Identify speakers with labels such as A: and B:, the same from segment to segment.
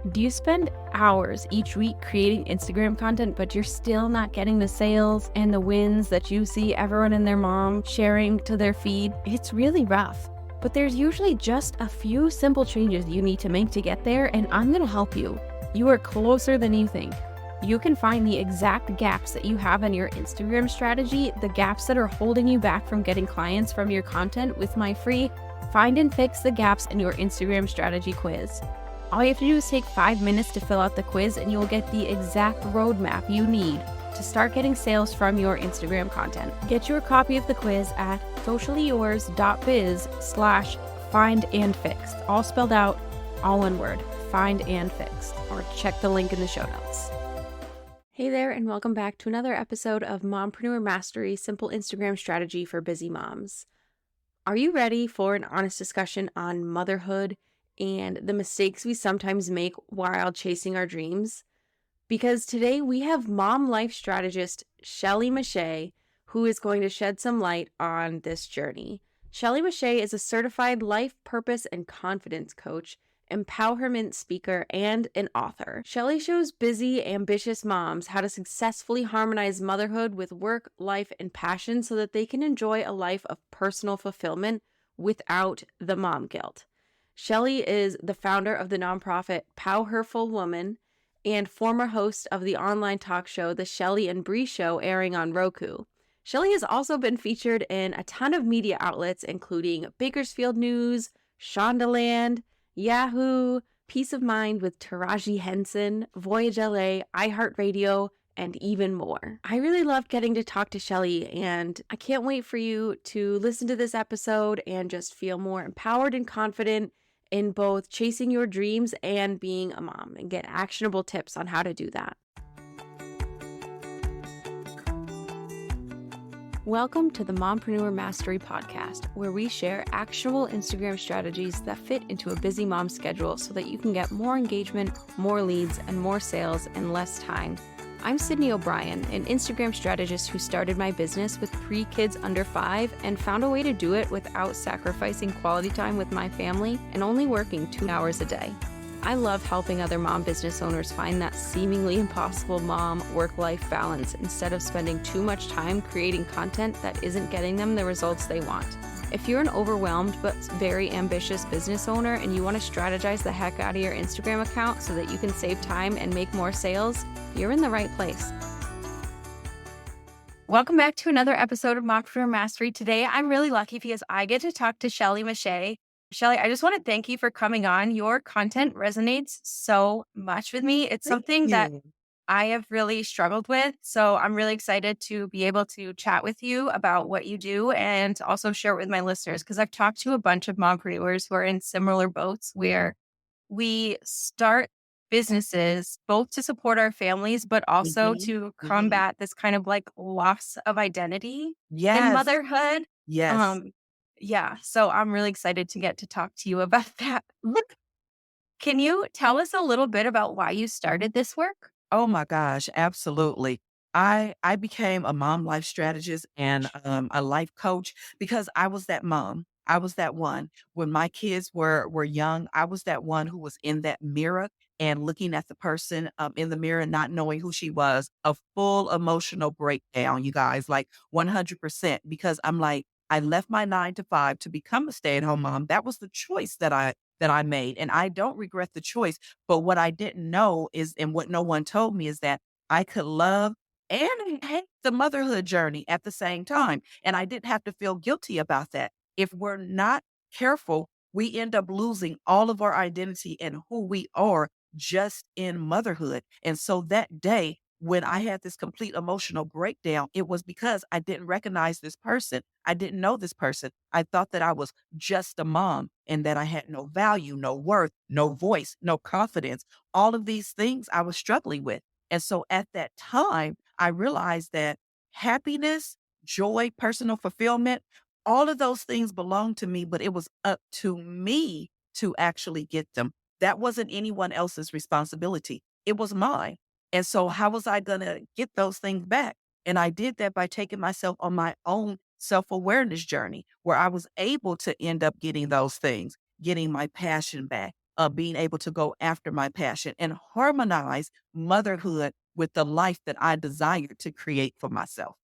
A: Do you spend hours each week creating Instagram content, but you're still not getting the sales and the wins that you see everyone and their mom sharing to their feed? It's really rough. But there's usually just a few simple changes you need to make to get there, and I'm going to help you. You are closer than you think. You can find the exact gaps that you have in your Instagram strategy, the gaps that are holding you back from getting clients from your content with my free Find and Fix the Gaps in Your Instagram Strategy quiz. All you have to do is take 5 minutes to fill out the quiz and you will get the exact roadmap you need to start getting sales from your Instagram content. Get your copy of the quiz at sociallyyours.biz/findandfixed. All spelled out, all one word, find and fixed, or check the link in the show notes. Hey there, and welcome back to another episode of Mompreneur Mastery, Simple Instagram Strategy for Busy Moms. Are you ready for an honest discussion on motherhood and the mistakes we sometimes make while chasing our dreams? Because today we have mom life strategist Shelly Mech, who is going to shed some light on this journey. Shelly Mech is a certified life purpose and confidence coach, empowerment speaker, and an author. Shelly shows busy, ambitious moms how to successfully harmonize motherhood with work, life, and passion so that they can enjoy a life of personal fulfillment without the mom guilt. Shelly is the founder of the nonprofit Powerful Woman and former host of the online talk show The Shelley and Bree Show, airing on Roku. Shelly has also been featured in a ton of media outlets, including Bakersfield News, Shondaland, Yahoo, Peace of Mind with Taraji Henson, Voyage LA, iHeartRadio, and even more. I really loved getting to talk to Shelly, and I can't wait for you to listen to this episode and just feel more empowered and confident in both chasing your dreams and being a mom, and get actionable tips on how to do that. Welcome to the Mompreneur Mastery Podcast, where we share actionable Instagram strategies that fit into a busy mom's schedule so that you can get more engagement, more leads, and more sales in less time. I'm Sydney O'Brien, an Instagram strategist who started my business with 3 kids under 5 and found a way to do it without sacrificing quality time with my family and only working 2 hours a day. I love helping other mom business owners find that seemingly impossible mom work-life balance instead of spending too much time creating content that isn't getting them the results they want. If you're an overwhelmed but very ambitious business owner and you want to strategize the heck out of your Instagram account so that you can save time and make more sales, you're in the right place. Welcome back to another episode of Mompreneur Mastery. Today, I'm really lucky because I get to talk to Shelly Mech. Shelly, I just want to thank you for coming on. Your content resonates so much with me. It's something that I have really struggled with. So I'm really excited to be able to chat with you about what you do and also share it with my listeners, because I've talked to a bunch of mompreneurs who are in similar boats where we start businesses both to support our families, but also to combat this kind of like loss of identity in motherhood.
B: Yes.
A: So I'm really excited to get to talk to you about that. Can you tell us a little bit about why you started this work?
B: Oh my gosh, absolutely. I became a mom life strategist and a life coach because I was that mom. I was that one when my kids were young. I was that one who was in that mirror and looking at the person in the mirror, not knowing who she was. A full emotional breakdown, you guys, like 100%. Because I'm like, I left my 9 to 5 to become a stay at home mom. That was the choice that I made, and I don't regret the choice. But what I didn't know is, and what no one told me, is that I could love and hate the motherhood journey at the same time. And I didn't have to feel guilty about that. If we're not careful, we end up losing all of our identity and who we are just in motherhood. And so that day, when I had this complete emotional breakdown, it was because I didn't recognize this person. I didn't know this person. I thought that I was just a mom and that I had no value, no worth, no voice, no confidence. All of these things I was struggling with. And so at that time, I realized that happiness, joy, personal fulfillment, all of those things belonged to me, but it was up to me to actually get them. That wasn't anyone else's responsibility. It was mine. And so how was I going to get those things back? And I did that by taking myself on my own self-awareness journey where I was able to end up getting those things, getting my passion back, being able to go after my passion and harmonize motherhood with the life that I desire to create for myself.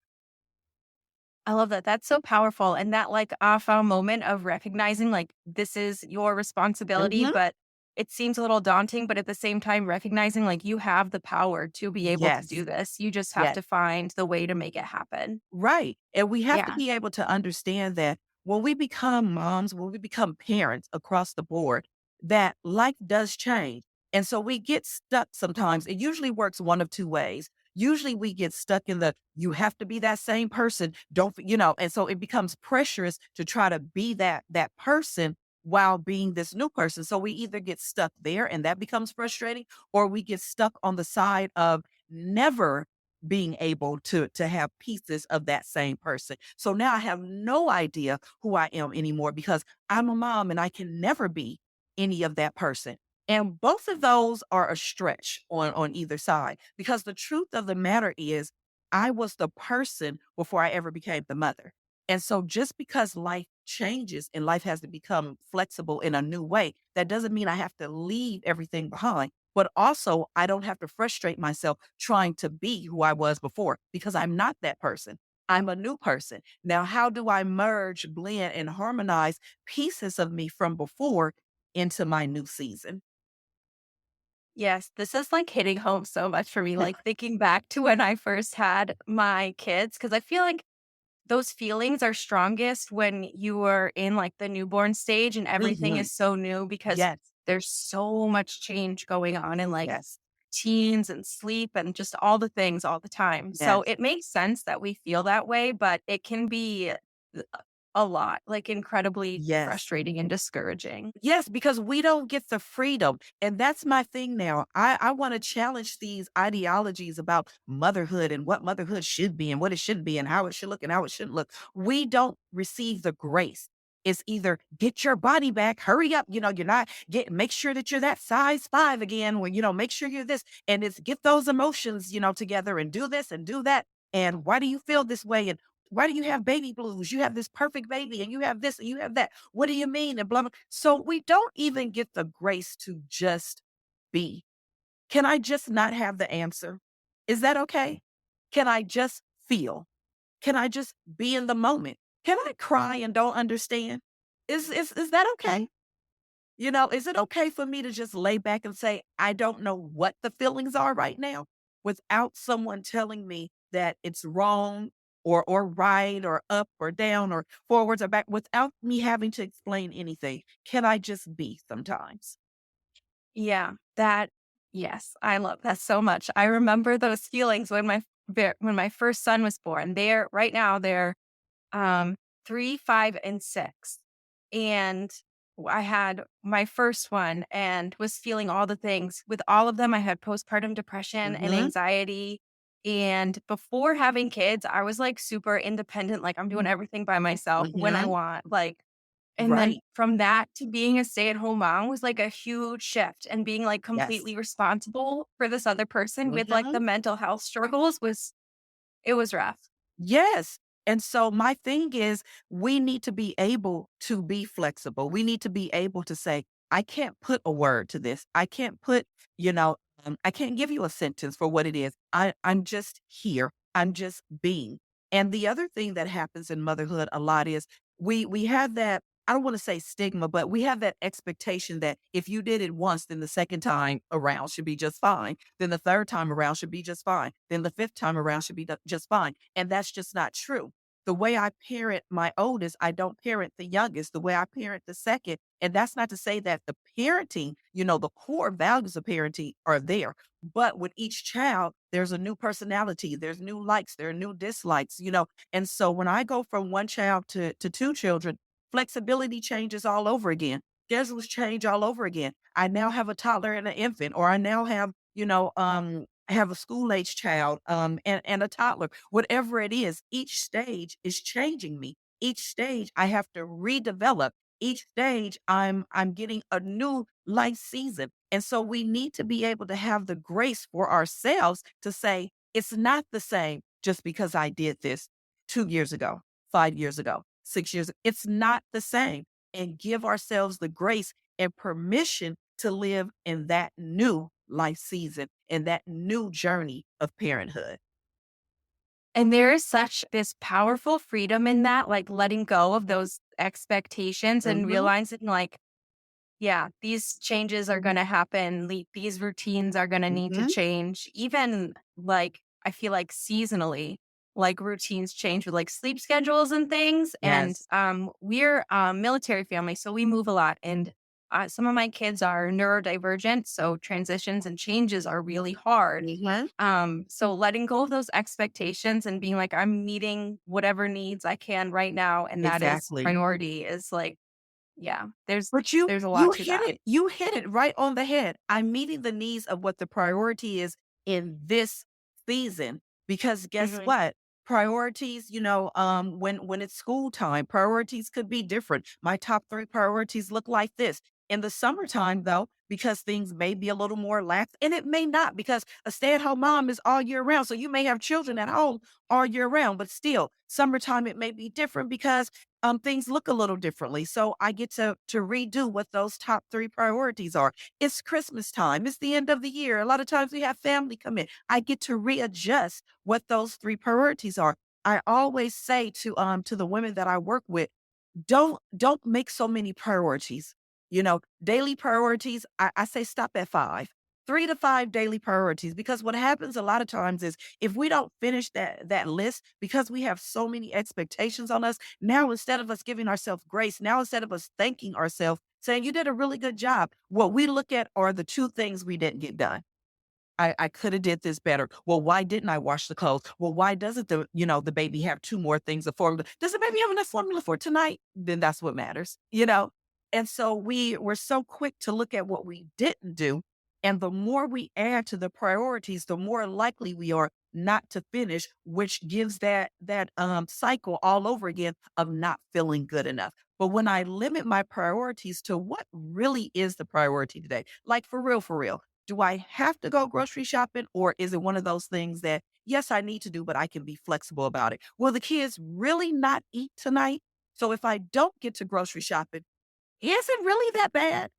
A: I love that. That's so powerful. And that like aha moment of recognizing like this is your responsibility,
B: Mhm.
A: but it seems a little daunting, but at the same time, recognizing like you have the power to be able to
B: Yes.
A: do this. You just have
B: Yes.
A: to find the way to make it happen.
B: Right. And we have to
A: Yeah.
B: be able to understand that when we become moms, when we become parents across the board, that life does change. And so we get stuck sometimes. It usually works one of two ways. Usually we get stuck in the you have to be that same person. And so it becomes pressurous to try to be that person while being this new person. So we either get stuck there and that becomes frustrating, or we get stuck on the side of never being able to have pieces of that same person. So now I have no idea who I am anymore because I'm a mom and I can never be any of that person. And both of those are a stretch on either side because the truth of the matter is I was the person before I ever became the mother. And so just because life changes and life has to become flexible in a new way, that doesn't mean I have to leave everything behind. But also, I don't have to frustrate myself trying to be who I was before because I'm not that person. I'm a new person. Now, how do I merge, blend, and harmonize pieces of me from before into my new season?
A: Yes. This is like hitting home so much for me. Like thinking back to when I first had my kids, because I feel like those feelings are strongest when you are in like the newborn stage and everything
B: Mhm.
A: is so new because
B: Yes,
A: there's so much change going on in like
B: yes,
A: teens and sleep and just all the things all the time. So
B: yes,
A: it makes sense that we feel that way, but it can be a lot, like incredibly
B: yes.
A: frustrating and discouraging.
B: Yes, because we don't get the freedom. And that's my thing now. I want to challenge these ideologies about motherhood and what motherhood should be and what it should be and how it should look and how it shouldn't look. We don't receive the grace. It's either get your body back, hurry up, you're not make sure that you're that size 5 again, when make sure you're this. And it's get those emotions, together and do this and do that. And why do you feel this way? And why do you have baby blues? You have this perfect baby and you have this and you have that. What do you mean? And blah, blah. So we don't even get the grace to just be. Can I just not have the answer? Is that okay? Can I just feel? Can I just be in the moment? Can I cry and don't understand? Is that okay? Is it okay for me to just lay back and say, I don't know what the feelings are right now without someone telling me that it's wrong or right or up or down or forwards or back without me having to explain anything? Can I just be sometimes?
A: Yeah, that yes, I love that so much. I remember those feelings when when my first son was born. They're right now they're 3, 5, and 6. And I had my first one and was feeling all the things. With all of them, I had postpartum depression and
B: Hmm.
A: anxiety. And before having kids, I was like super independent, like I'm doing everything by myself when I
B: Hmm.
A: want. And then
B: Right.
A: from that to being a stay-at-home mom was like a huge shift and being like
B: Yes.
A: completely responsible for this other person with like
B: Hmm.
A: the mental health struggles was it was rough.
B: Yes. And so my thing is, we need to be able to be flexible. We need to be able to say, I can't put a word to this. I can't put, I can't give you a sentence for what it is. I'm just here. I'm just being. And the other thing that happens in motherhood a lot is we have that, I don't want to say stigma, but we have that expectation that if you did it once, then the second time around should be just fine. Then the third time around should be just fine. Then the fifth time around should be just fine. And that's just not true. The way I parent my oldest, I don't parent the youngest, the way I parent the second. And that's not to say that the parenting, the core values of parenting are there. But with each child, there's a new personality, there's new likes, there are new dislikes. And so when I go from one child to two children, flexibility changes all over again. Schedules change all over again. I now have a toddler and an infant, or I now have, I have a school age child, and a toddler. Whatever it is, each stage is changing me. Each stage I have to redevelop. Each stage I'm getting a new life season. And so we need to be able to have the grace for ourselves to say, it's not the same just because I did this 2 years ago, 5 years ago, 6 years. It's not the same. And give ourselves the grace and permission to live in that new life season and that new journey of parenthood.
A: And there is such this powerful freedom in that, like letting go of those expectations and
B: Hmm.
A: realizing, like, yeah, these changes are going to happen. These routines are going to need to
B: Hmm.
A: change. Even like, I feel like seasonally, like routines change with like sleep schedules and things. And
B: Yes.
A: we're a military family, so we move a lot. And some of my kids are neurodivergent, so transitions and changes are really hard.
B: Hmm.
A: So letting go of those expectations and being like, I'm meeting whatever needs I can right now, and that is
B: Exactly.
A: priority is like, yeah,
B: But you
A: there's a lot
B: you
A: to
B: hit
A: that.
B: it. You hit it right on the head. I'm meeting the needs of what the priority is in this season because guess
A: Mhm.
B: what? Priorities, when it's school time, priorities could be different. My top 3 priorities look like this. In the summertime though, because things may be a little more lax and it may not because a stay-at-home mom is all year round. So you may have children at home all year round, but still, summertime it may be different because things look a little differently. So I get to redo what those top 3 priorities are. It's Christmas time. It's the end of the year. A lot of times we have family come in. I get to readjust what those 3 priorities are. I always say to the women that I work with, don't make so many priorities. Daily priorities, I say stop at 5. 3 to 5 daily priorities because what happens a lot of times is if we don't finish that list because we have so many expectations on us, now instead of us giving ourselves grace, now instead of us thanking ourselves, saying you did a really good job, what we look at are the 2 things we didn't get done. I could have did this better. Well, why didn't I wash the clothes? Well, why doesn't the baby have 2 more things of formula? Does the baby have enough formula for tonight? Then that's what matters. And so we're so quick to look at what we didn't do. And the more we add to the priorities, the more likely we are not to finish, which gives that cycle all over again of not feeling good enough. But when I limit my priorities to what really is the priority today, like for real, do I have to go grocery shopping or is it one of those things that, yes, I need to do, but I can be flexible about it? Will the kids really not eat tonight? So if I don't get to grocery shopping, is it really that bad?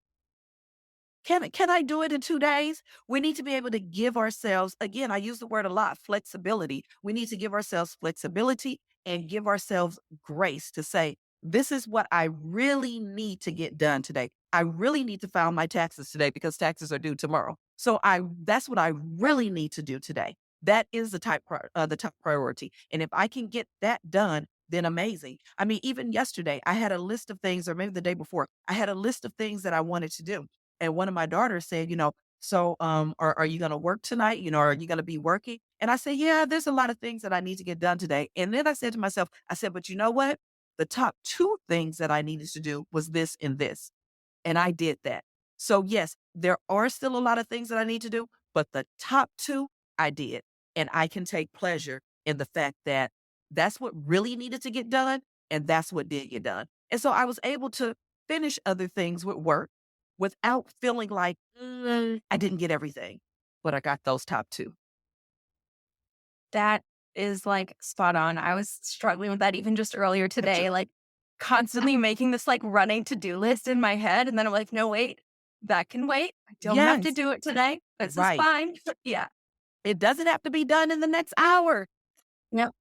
B: Can I do it in 2 days? We need to be able to give ourselves, again, I use the word a lot, flexibility. We need to give ourselves flexibility and give ourselves grace to say, this is what I really need to get done today. I really need to file my taxes today because taxes are due tomorrow. So that's what I really need to do today. That is the top priority. And if I can get that done, then amazing. I mean, even yesterday, I had a list of things, or maybe the day before, I had a list of things that I wanted to do. And one of my daughters said, so are you gonna work tonight? Are you gonna be working? And I said, yeah, there's a lot of things that I need to get done today. And then I said to myself, I said, but you know what? The top 2 things that I needed to do was this and this. And I did that. So yes, there are still a lot of things that I need to do, but the top 2 I did. And I can take pleasure in the fact that that's what really needed to get done. And that's what did get done. And so I was able to finish other things with work without feeling like I didn't get everything, but I got those top 2.
A: That is, like, spot on. I was struggling with that even just earlier today, like, constantly making this, like, running to-do list in my head, and then I'm like, "No, wait, that can wait. I don't have to
B: Yes,
A: do it today. This is
B: right.
A: fine." Yeah.
B: It doesn't have to be done in the next hour.
A: Yep.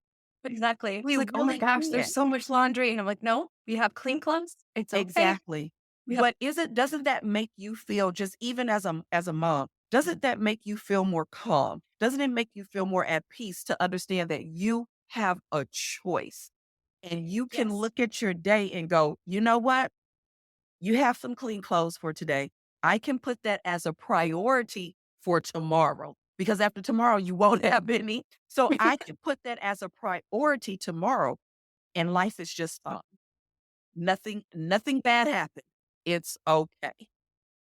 A: Exactly. It's
B: We
A: like, "Oh my
B: really
A: gosh, there's
B: can't.
A: so much laundry," and I'm like, "No, we have clean clothes. It's okay."
B: Exactly.
A: Yep.
B: But doesn't that make you feel, just even as a mom, doesn't that make you feel more calm? Doesn't it make you feel more at peace to understand that you have a choice and you can
A: Yes.
B: look at your day and go, you know what? You have some clean clothes for today. I can put that as a priority for tomorrow because after tomorrow you won't have any. So I can put that as a priority tomorrow and life is just fine. Nothing bad happened. It's okay.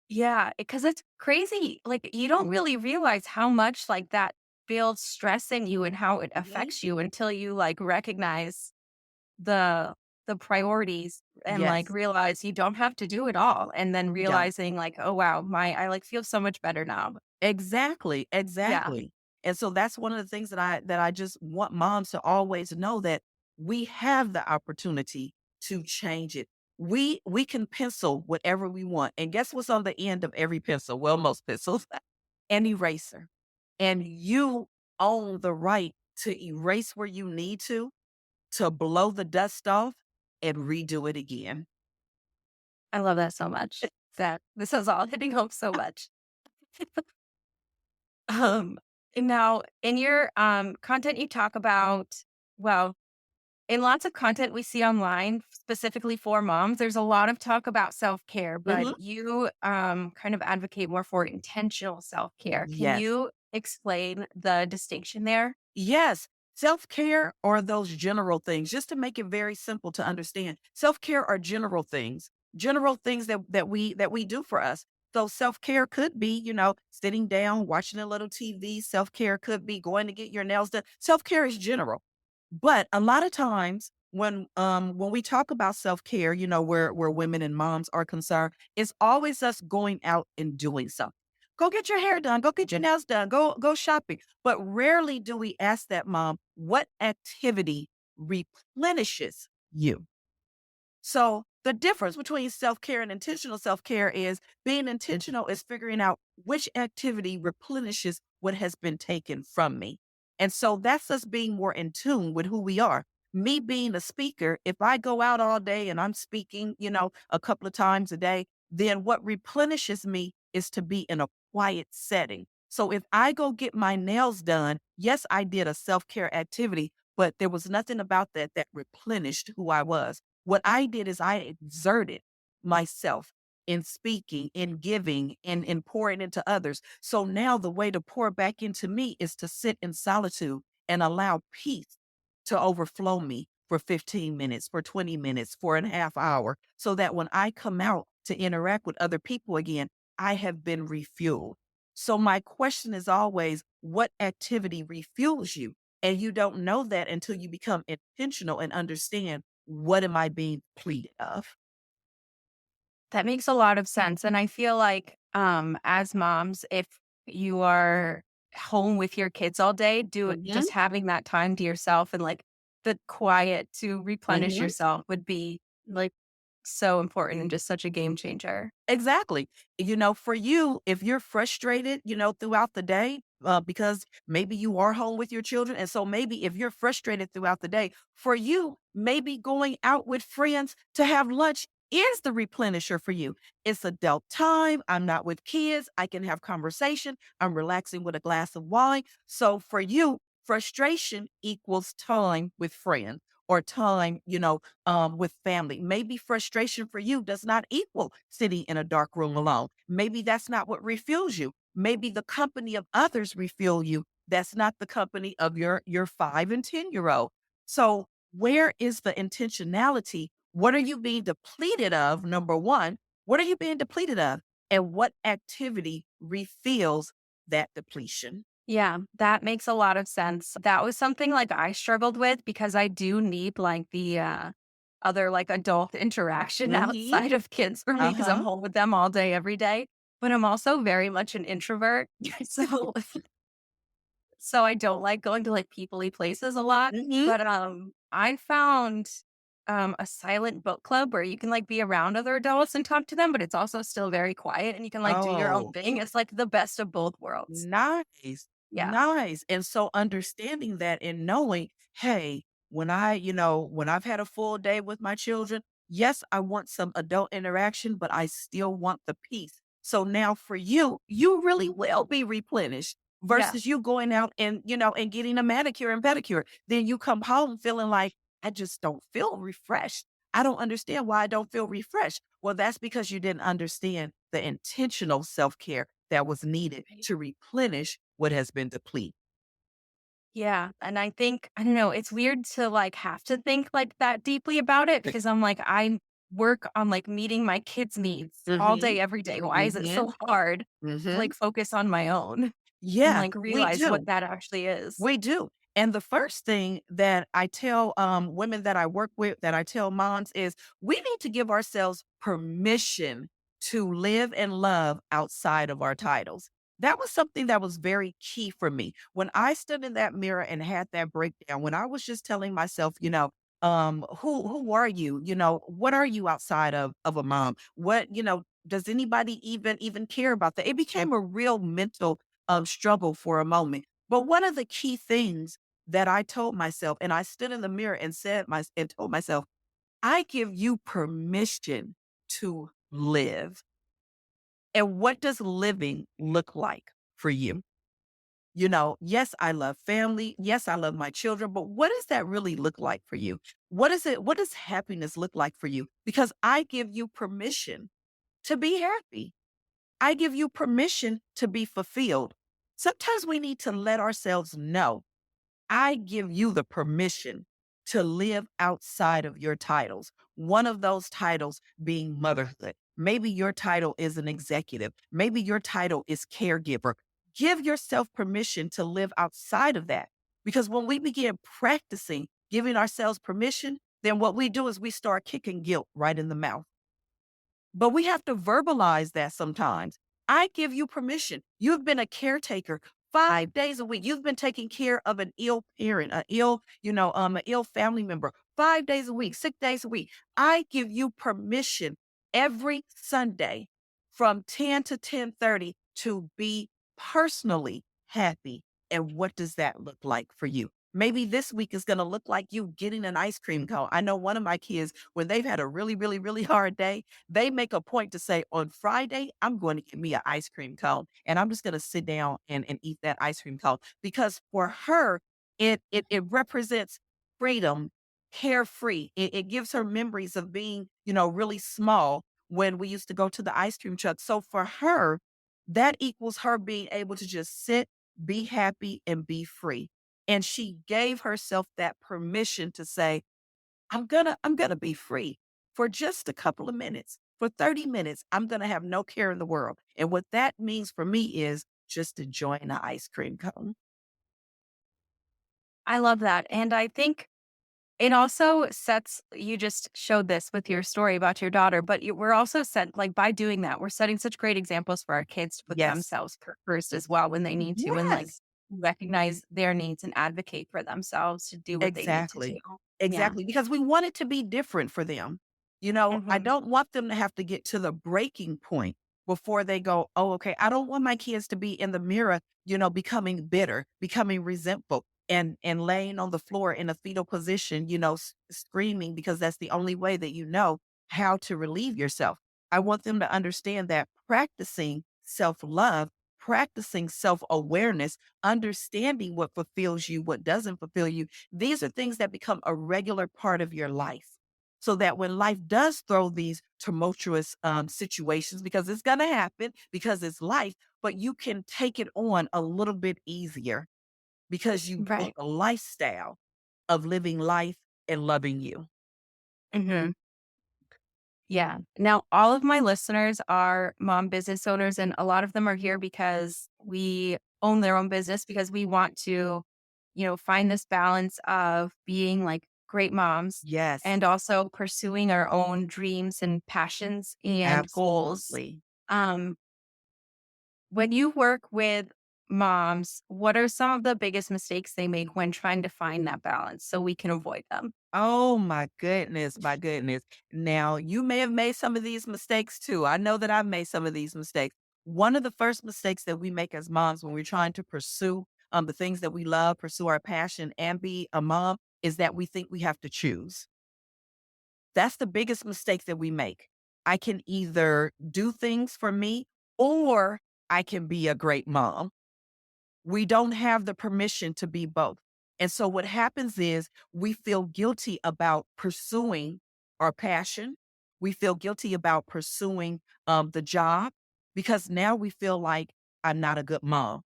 A: Yeah, because it's crazy. Like, you don't really realize how much, like, that builds stress in you and how it
B: Mhm.
A: affects you until you, like, recognize the the priorities and, like,
B: Yes,
A: realize you don't have to do it all, and then
B: you don't.
A: realizing, like, "Oh, wow, I, like, feel so much better now."
B: Exactly,
A: Yeah.
B: exactly. And so that's one of the things that I just want moms to always know that we have the opportunity to change it. We can pencil whatever we want. And guess what's on the end of every pencil? Well, most pencils, an eraser. And you own the right to erase where you need to blow the dust off and redo it again.
A: I love that so much. That this is all hitting home so much. Um, and now in your content, you talk about, well, in lots of content we see online, specifically for moms, there's a lot of talk about self care, but
B: Mhm.
A: you kind of advocate more for intentional self care. Can
B: Yes.
A: you explain the distinction there?
B: Yes. Self care are those general things, just to make it very simple to understand. Self care are general things that we do for us. So self care could be, sitting down, watching a little TV. Self care could be going to get your nails done. Self care is general. But a lot of times when we talk about self-care, where women and moms are concerned, it's always us going out and doing something. Go get your hair done, go get your nails done, go shopping. But rarely do we ask that mom what activity replenishes you. So the difference between self-care and intentional self-care is being intentional is figuring out which activity replenishes what has been taken from me. And so that's us being more in tune with who we are. Me being a speaker, if I go out all day and I'm speaking, a couple of times a day, then what replenishes me is to be in a quiet setting. So if I go get my nails done, yes, I did a self-care activity, but there was nothing about that replenished who I was. What I did is I exerted myself in speaking, in giving, in pouring into others. So now the way to pour back into me is to sit in solitude and allow peace to overflow me for 15 minutes, for 20 minutes, for an half hour, so that when I come out to interact with other people again, I have been refueled. So my question is always, what activity refuels you? And you don't know that until you become intentional and understand, what am I being depleted of?
A: That makes a lot of sense. And I feel like as moms, if you are home with your kids all day, do it
B: Mhm,
A: just having that time to yourself and like the quiet to replenish
B: mhm.
A: yourself would be like so important and just such a game changer.
B: Exactly. For you, if you're frustrated, throughout the day, because maybe you are home with your children. And so maybe if you're frustrated throughout the day, for you, maybe going out with friends to have lunch is the replenisher for you. It's adult time. I'm not with kids. I can have conversation. I'm relaxing with a glass of wine. So for you, frustration equals time with friends or time, with family. Maybe frustration for you does not equal sitting in a dark room alone. Maybe that's not what refuels you. Maybe the company of others refuel you. That's not the company of your 5 and 10-year-old. So where is the intentionality? What are you being depleted of? Number one, what are you being depleted of? And what activity refills that depletion?
A: Yeah, that makes a lot of sense. That was something like I struggled with because I do need like the other like adult interaction
B: Hmm.
A: outside of kids for me because I'm
B: Uh-huh.
A: home with them all day every day. But I'm also very much an introvert. So so I don't like going to like peoply places a lot.
B: Hmm.
A: But I found a silent book club where you can like be around other adults and talk to them, but it's also still very quiet and you can like do your own
B: Oh.
A: thing. It's like the best of both worlds.
B: Nice,
A: Yeah.
B: nice. And so understanding that and knowing, hey, when I've had a full day with my children, yes, I want some adult interaction, but I still want the peace. So now for you, you really will be replenished
A: Yeah.
B: versus you going out and getting a manicure and pedicure. Then you come home feeling like, I just don't feel refreshed. I don't understand why I don't feel refreshed. Well, that's because you didn't understand the intentional self care that was needed to replenish what has been depleted.
A: Yeah, and I think I don't know, it's weird to, like, have to think, like, that deeply about it because I'm like, I work on, like, meeting my kids' needs all
B: Mhm,
A: day, every day. Why is it
B: mhm,
A: so hard to,
B: mhm.
A: like, focus on my own and,
B: Yeah,
A: like,
B: we
A: realize what
B: do.
A: that actually is?
B: We do. And the first thing that I tell women that I work with, that I tell moms is we need to give ourselves permission to live and love outside of our titles. That was something that was very key for me. When I stood in that mirror and had that breakdown, when I was just telling myself, Who are you? What are you outside of a mom? What, does anybody even care about that? It became a real mental struggle for a moment. But one of the key things that I told myself, and I stood in the mirror and told myself, I give you permission to live. And what does living look like for you? Yes, I love family. Yes, I love my children, but what does that really look like for you? What does happiness look like for you? Because I give you permission to be happy. I give you permission to be fulfilled. Sometimes we need to let ourselves know I give you the permission to live outside of your titles. One of those titles being motherhood. Maybe your title is an executive. Maybe your title is caregiver. Give yourself permission to live outside of that. Because when we begin practicing giving ourselves permission, then what we do is we start kicking guilt right in the mouth. But we have to verbalize that sometimes. I give you permission. You've been a caretaker 5 days a week. You've been taking care of an ill parent, an ill family member 5 days a week, 6 days a week. I give you permission every Sunday from 10 to 10:30 to be personally happy. And what does that look like for you? Maybe this week is going to look like you getting an ice cream cone. I know one of my kids, when they've had a really, really, really hard day, they make a point to say, on Friday, I'm going to get me an ice cream cone and I'm just going to sit down and eat that ice cream cone. Because for her, it represents freedom, carefree. It gives her memories of being, really small when we used to go to the ice cream truck. So for her, that equals her being able to just sit, be happy, and be free. And she gave herself that permission to say, I'm gonna be free for just a couple of minutes. For 30 minutes, I'm gonna have no care in the world. And what that means for me is just enjoying the ice cream cone.
A: I love that. And I think it also sets, you just showed this with your story about your daughter, but we're also set, like by doing that, we're setting such great examples for our kids to put
B: Yes.
A: themselves first as well when they need to, and like
B: Yes.
A: recognize their needs and advocate for themselves to do what they need to do.
B: Exactly.
A: Yeah.
B: Exactly, because we want it to be different for them. I
A: Hmm.
B: don't want them to have to get to the breaking point before they go, "Oh, okay." I don't want my kids to be in the mirror, becoming bitter, becoming resentful, and laying on the floor in a fetal position, screaming because that's the only way that you know how to relieve yourself. I want them to understand that practicing self-love, practicing self-awareness, understanding what fulfills you, what doesn't fulfill you, these are things that become a regular part of your life. So that when life does throw these tumultuous situations, because it's going to happen, because it's life, but you can take it on a little bit easier because you built
A: Right.
B: a lifestyle of living life and loving you.
A: Hmm. Yeah. Now, all of my listeners are mom business owners, and a lot of them are here because we own their own business because we want to, find this balance of being like great moms
B: Yes,
A: and also pursuing our own dreams and passions and goals.
B: absolutely.
A: Um, when you work with moms, what are some of the biggest mistakes they make when trying to find that balance so we can avoid them?
B: Oh my goodness, my goodness. Now, you may have made some of these mistakes too. I know that I've made some of these mistakes. One of the first mistakes that we make as moms when we're trying to pursue the things that we love, pursue our passion, and be a mom is that we think we have to choose. That's the biggest mistake that we make. I can either do things for me or I can be a great mom. We don't have the permission to be both. And so what happens is we feel guilty about pursuing our passion. We feel guilty about pursuing the job because now we feel like I'm not a good mom.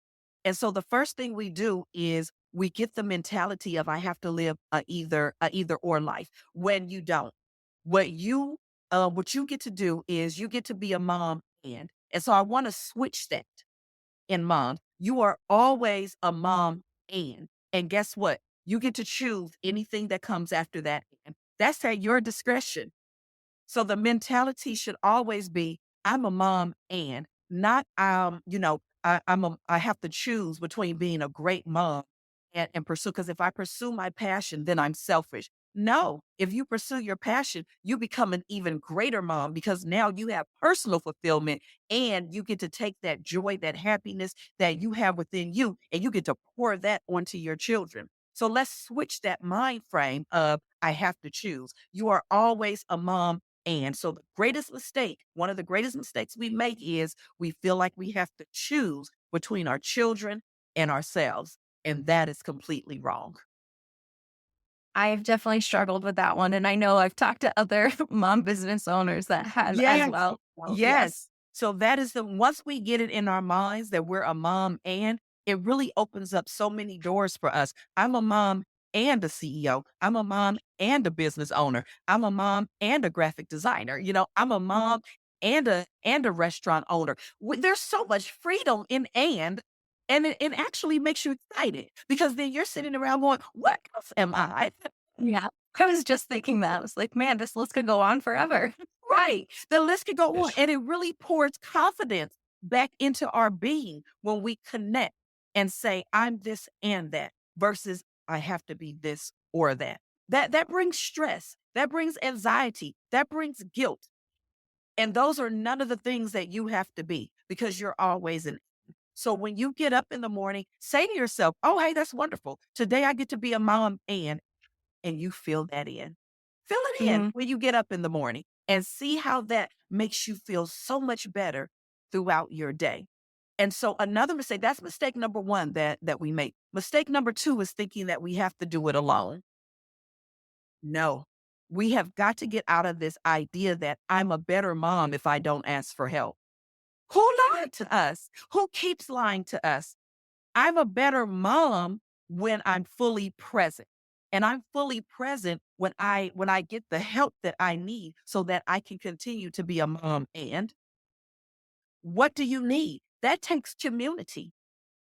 B: And so the first thing we do is we get the mentality of I have to live a either or life when you don't. What you get to do is you get to be a mom and so I want to switch that in mom. You are always a mom and guess what? You get to choose anything that comes after that. And that's at your discretion. So the mentality should always be, I'm a mom and not, I have to choose between being a great mom and pursue. Cause if I pursue my passion, then I'm selfish. No, if you pursue your passion, you become an even greater mom because now you have personal fulfillment and you get to take that joy, that happiness that you have within you, and you get to pour that onto your children. So let's switch that mind frame of I have to choose. You are always a mom. And so the greatest mistake, one of the greatest mistakes we make is we feel like we have to choose between our children and ourselves. And that is completely wrong.
A: I've definitely struggled with that one, and I know I've talked to other mom business owners that have as
B: Yes.
A: well. So, yes.
B: Yes. So that is the once we get it in our minds that we're a mom and it really opens up so many doors for us. I'm a mom and a CEO. I'm a mom and a business owner. I'm a mom and a graphic designer. I'm a mom and a restaurant owner. There's so much freedom in and it actually makes you excited because then you're sitting around going, what else am I?
A: Yeah. I was just thinking that. I was like, man, this list could go on forever.
B: Right. The list could go on. And it really pours confidence back into our being when we connect and say, I'm this and that versus I have to be this or that. That brings stress. That brings anxiety. That brings guilt. And those are none of the things that you have to be because you're always in. So when you get up in the morning, say to yourself, oh, hey, that's wonderful. Today I get to be a mom and you fill that in. Fill it in
A: Mhm.
B: when you get up in the morning and see how that makes you feel so much better throughout your day. And so another mistake, that's mistake number one that we make. Mistake number two is thinking that we have to do it alone. No, we have got to get out of this idea that I'm a better mom if I don't ask for help. Who lied to us? Who keeps lying to us? I'm a better mom when I'm fully present. And I'm fully present when I get the help that I need so that I can continue to be a mom. And what do you need? That takes community.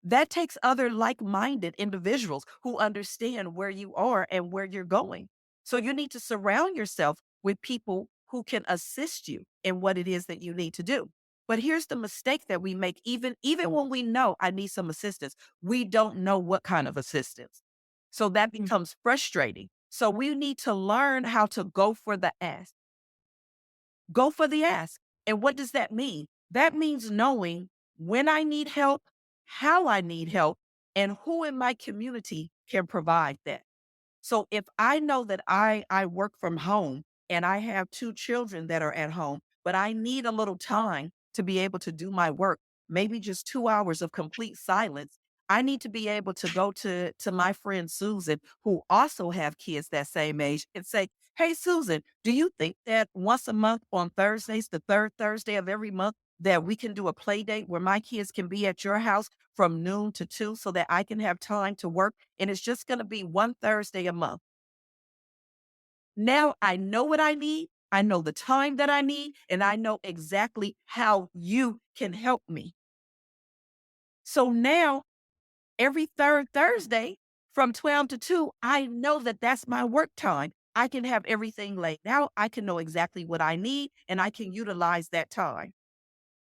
B: That takes other like-minded individuals who understand where you are and where you're going. So you need to surround yourself with people who can assist you in what it is that you need to do. But here's the mistake that we make even when we know I need some assistance, we don't know what kind of assistance. So that
A: Mm.
B: becomes frustrating. So we need to learn how to go for the ask. Go for the ask. And what does that mean? That means knowing when I need help, how I need help, and who in my community can provide that. So if I know that I work from home and I have two children that are at home, but I need a little time to be able to do my work, maybe just 2 hours of complete silence. I need to be able to go to my friend Susan, who also have kids that same age, and say, "Hey, Susan, do you think that once a month on Thursdays, the third Thursday of every month, that we can do a play date where my kids can be at your house from noon to 2 so that I can have time to work? And it's just going to be one Thursday a month." Now I know what I need. I know the time that I need, and I know exactly how you can help me. So now every third Thursday from 12 to 2, I know that that's my work time. I can have everything laid out. I can know exactly what I need, and I can utilize that time.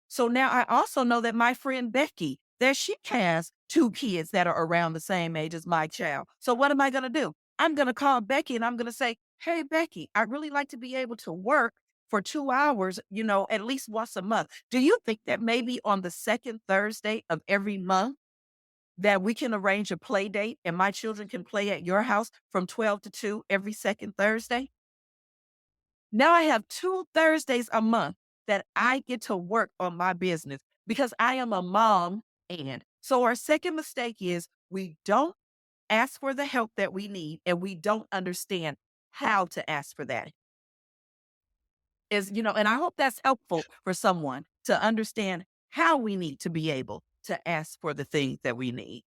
B: So now I also know that my friend Becky, that she has two kids that are around the same age as my child. So what am I going to do? I'm going to call Becky and I'm going to say, "Hey, Becky, I'd really like to be able to work for 2 hours, at least once a month. Do you think that maybe on the second Thursday of every month that we can arrange a play date and my children can play at your house from 12 to 2 every second Thursday?" Now I have 2 Thursdays a month that I get to work on my business because I am a mom. And so our second mistake is we don't ask for the help that we need and we don't understand how to ask for that. And I hope that's helpful for someone to understand how we need to be able to ask for the things that we need.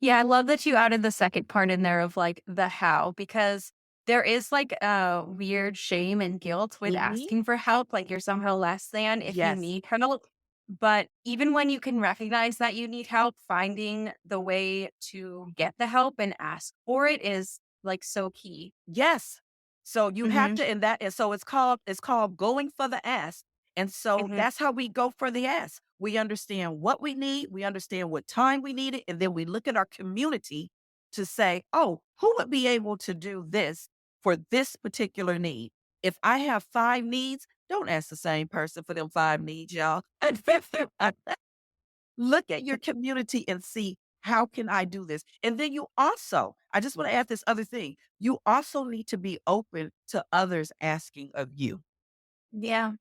A: Yeah, I love that you added the second part in there of like the how, because there is like a weird shame and guilt with
B: Mhm.
A: asking for help. Like you're somehow less than if you
B: Yes.
A: need help. But even when you can recognize that you need help, finding the way to get the help and ask for it is like so key.
B: Yes. So you have
A: Hmm.
B: to, and so it's called going for the ask. And so
A: Hmm.
B: that's how we go for the ask. We understand what we need, we understand what time we need it, and then we look at our community to say, oh, who would be able to do this for this particular need? If I have 5 needs, don't ask the same person for them 5 needs, y'all. Look at your community and see, how can I do this? And then you also, I just want to add this other thing. You also need to be open to others asking of you.
A: Yeah,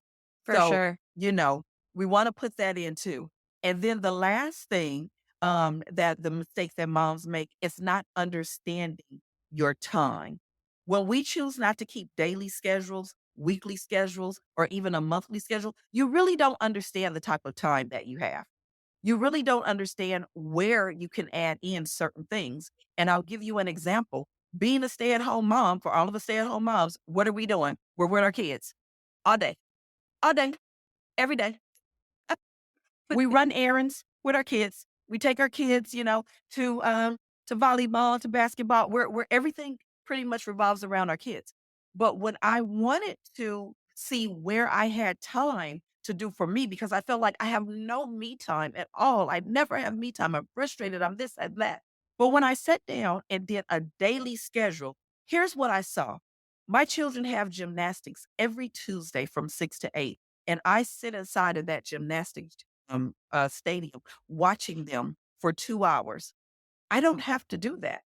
A: for
B: So,
A: sure.
B: you know, we want to put that in too. And then the last thing, that the mistakes that moms make is not understanding your time. When we choose not to keep daily schedules, weekly schedules, or even a monthly schedule, you really don't understand the type of time that you have. You really don't understand where you can add in certain things. And I'll give you an example. Being a stay at home mom, for all of us stay at home moms, what are we doing? We're with our kids all day, every day. Uh, We run errands with our kids. We take our kids, to volleyball, to basketball, where everything pretty much revolves around our kids. But when I wanted to see where I had time to do for me, because I felt like I have no me time at all. I never have me time. I'm frustrated. I'm this and that. But when I sat down and did a daily schedule, here's what I saw. My children have gymnastics every Tuesday from 6 to 8. And I sit inside of that gymnastics stadium watching them for 2 hours. I don't have to do that.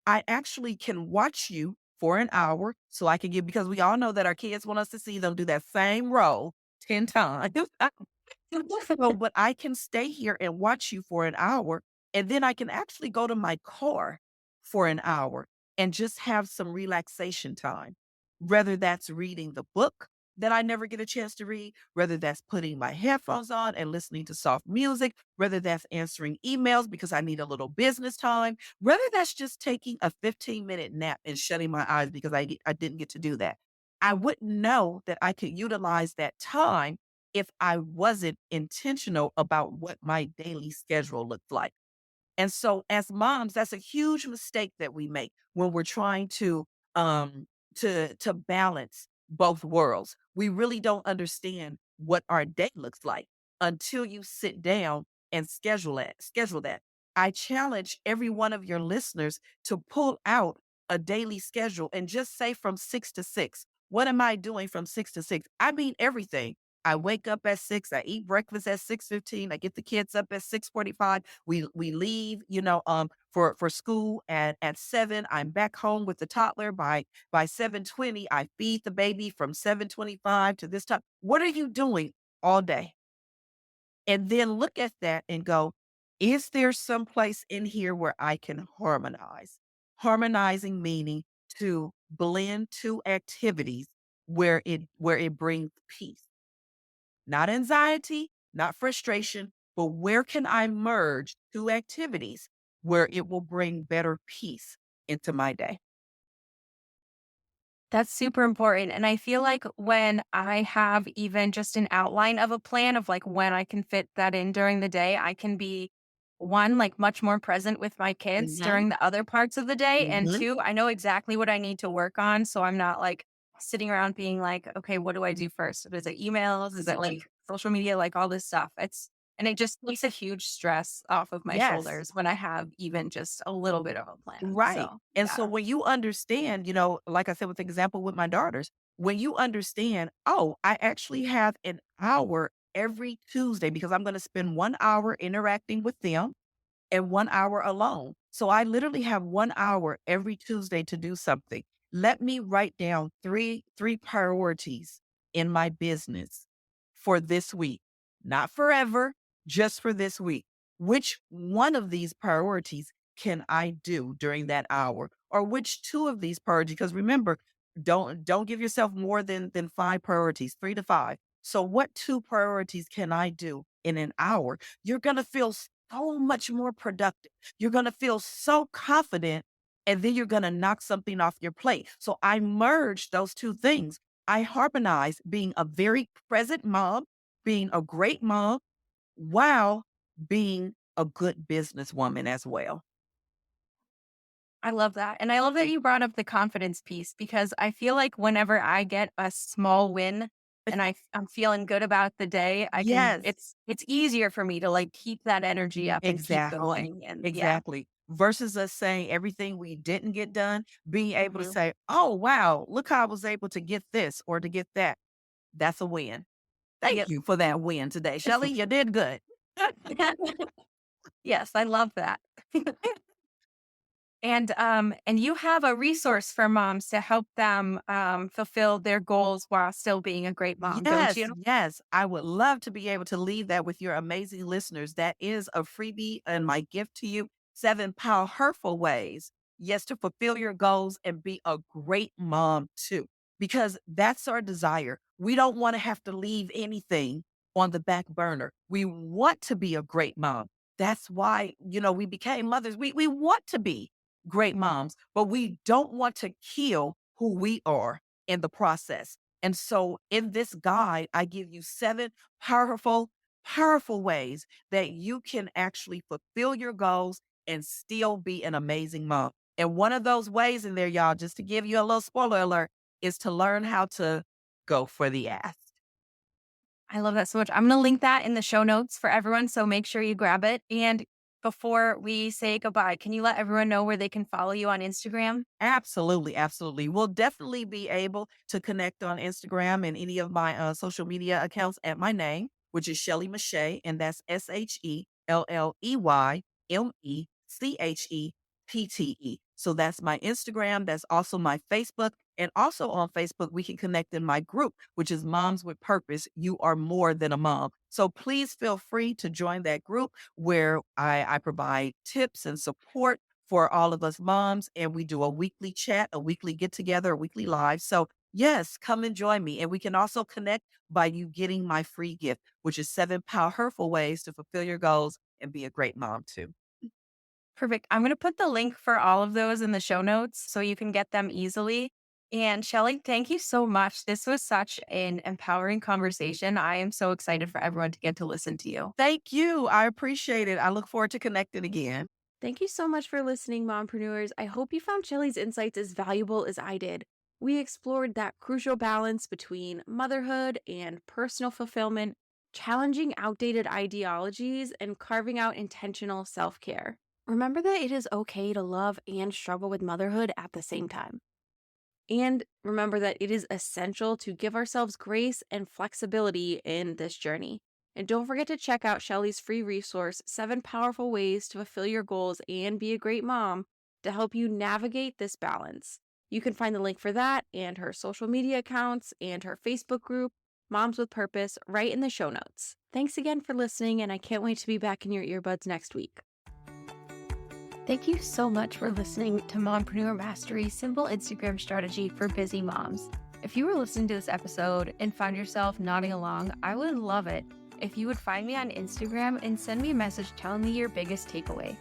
B: I actually can watch you for an hour so I can give, because we all know that our kids want us to see them do that same role 10 times. Well, but I can stay here and watch you for an hour, and then I can actually go to my car for an hour and just have some relaxation time. Whether that's reading the book that I never get a chance to read, whether that's putting my headphones on and listening to soft music, whether that's answering emails because I need a little business time, whether that's just taking a 15-minute nap and shutting my eyes because I didn't get to do that. I wouldn't know that I could utilize that time if I wasn't intentional about what my daily schedule looked like. And so as moms, that's a huge mistake that we make when we're trying um to balance both worlds. We really don't understand what our day looks like until you sit down and schedule that. I challenge every one of your listeners to pull out a daily schedule and just say from 6 to 6. What am I doing from 6 to 6? I mean everything. I wake up at 6, I eat breakfast at 6:15, I get the kids up at 6:45. We leave, for school at 7. I'm back home with the toddler by 7:20. I feed the baby from 7:25 to this time. What are you doing all day? And then look at that and go, is there some place in here where I can harmonize? Harmonizing meaning to blend two activities where it brings peace, not anxiety, not frustration, but where can I merge two activities where it will bring better peace into my day?
A: That's super important. And I feel like when I have even just an outline of a plan of like when I can fit that in during the day, I can be one, like much more present with my kids
B: Mhm,
A: during the other parts of the day. And
B: mhm.
A: two, I know exactly what I need to work on. So I'm not like sitting around being like, okay, what do I do first? Is it emails? Is it like social media? Like all this stuff. And it just takes a huge stress off of my
B: Yes.
A: shoulders when I have even just a little bit of a plan.
B: Right.
A: So
B: And so
A: yeah.
B: when you understand, like I said with the example with my daughters, when you understand, oh, I actually have an hour every Tuesday because I'm going to spend 1 hour interacting with them and 1 hour alone. So I literally have 1 hour every Tuesday to do something. Let me write down three priorities in my business for this week, not forever, just for this week. Which one of these priorities can I do during that hour? Or which two of these priorities? Because remember, don't give yourself more than 5 priorities, 3 to 5. So what two priorities can I do in an hour? You're gonna feel so much more productive. You're going to feel so confident, and then you're going to knock something off your plate. So I merged those two things. I harmonized being a very present mom, being a great mom, while being a good businesswoman as well.
A: I love that. And I love that you brought up the confidence piece because I feel like whenever I get a small win and I'm feeling good about the day,
B: Yes,
A: it's easier for me to like keep that energy up and keep
B: exactly.
A: going. And yeah.
B: Exactly. Versus us saying everything we didn't get done, being able to
A: Mhm.
B: say, oh, wow, look how I was able to get this or to get that. That's a win. Thank
A: Yep.
B: you for that win today, Shelley. You did good.
A: Yes, I love that. And you have a resource for moms to help them fulfill their goals while still being a great mom, don't
B: Yes,
A: you?
B: yes. I would love to be able to leave that with your amazing listeners. That is a freebie and my gift to you. 7 powerful ways, yes, to fulfill your goals and be a great mom too, because that's our desire. We don't want to have to leave anything on the back burner. We want to be a great mom. That's why, we became mothers. We want to be great moms, but we don't want to kill who we are in the process. And so in this guide, I give you 7 powerful ways that you can actually fulfill your goals and still be an amazing mom. And one of those ways in there, y'all, just to give you a little spoiler alert, is to learn how to go for the ask.
A: I love that so much. I'm going to link that in the show notes for everyone. So make sure you grab it. And before we say goodbye, can you let everyone know where they can follow you on Instagram?
B: Absolutely, absolutely. We'll definitely be able to connect on Instagram and any of my social media accounts at my name, which is Shelly Mech, and that's ShellyMePtte. So that's my Instagram. That's also my Facebook. And also on Facebook, we can connect in my group, which is Moms with Purpose. You are more than a mom. So please feel free to join that group where I provide tips and support for all of us moms. And we do a weekly chat, a weekly get together, a weekly live. So, yes, come and join me. And we can also connect by you getting my free gift, which is 7 powerful ways to fulfill your goals and be a great mom, too.
A: Perfect. I'm going to put the link for all of those in the show notes so you can get them easily. And Shelly, thank you so much. This was such an empowering conversation. I am so excited for everyone to get to listen to you.
B: Thank you. I appreciate it. I look forward to connecting again.
A: Thank you so much for listening, mompreneurs. I hope you found Shelly's insights as valuable as I did. We explored that crucial balance between motherhood and personal fulfillment, challenging outdated ideologies, and carving out intentional self care. Remember that it is okay to love and struggle with motherhood at the same time. And remember that it is essential to give ourselves grace and flexibility in this journey. And don't forget to check out Shelly's free resource, 7 Powerful Ways to Fulfill Your Goals and Be a Great Mom, to help you navigate this balance. You can find the link for that and her social media accounts and her Facebook group, Moms with Purpose, right in the show notes. Thanks again for listening, and I can't wait to be back in your earbuds next week. Thank you so much for listening to Mompreneur Mastery's simple Instagram strategy for busy moms. If you were listening to this episode and found yourself nodding along, I would love it if you would find me on Instagram and send me a message telling me your biggest takeaway.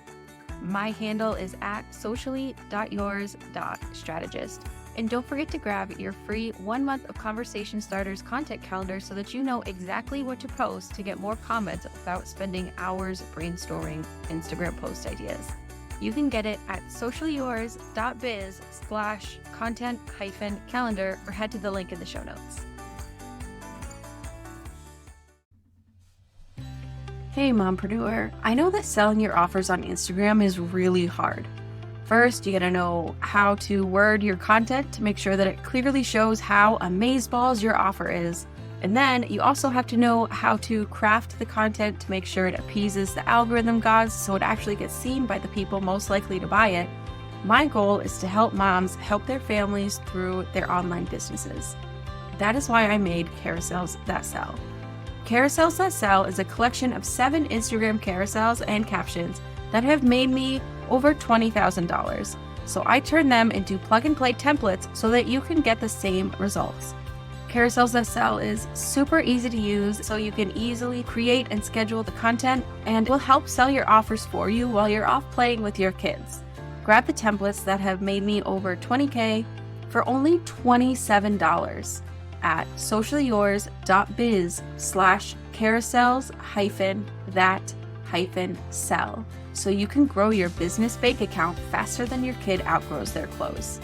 A: My handle is @socially.yours.strategist. And don't forget to grab your free 1 month of Conversation Starters content calendar so that you know exactly what to post to get more comments without spending hours brainstorming Instagram post ideas. You can get it at socialyours.biz/content-calendar or head to the link in the show notes. Hey, mompreneur. I know that selling your offers on Instagram is really hard. First, you gotta know how to word your content to make sure that it clearly shows how amazeballs your offer is. And then you also have to know how to craft the content to make sure it appeases the algorithm gods so it actually gets seen by the people most likely to buy it. My goal is to help moms help their families through their online businesses. That is why I made Carousels That Sell. Carousels That Sell is a collection of 7 Instagram carousels and captions that have made me over $20,000. So I turned them into plug-and-play templates so that you can get the same results. Carousels That Sell is super easy to use, so you can easily create and schedule the content, and will help sell your offers for you while you're off playing with your kids. Grab the templates that have made me over $20K for only $27 at socialyours.biz/carousels-that-sell, so you can grow your business bank account faster than your kid outgrows their clothes.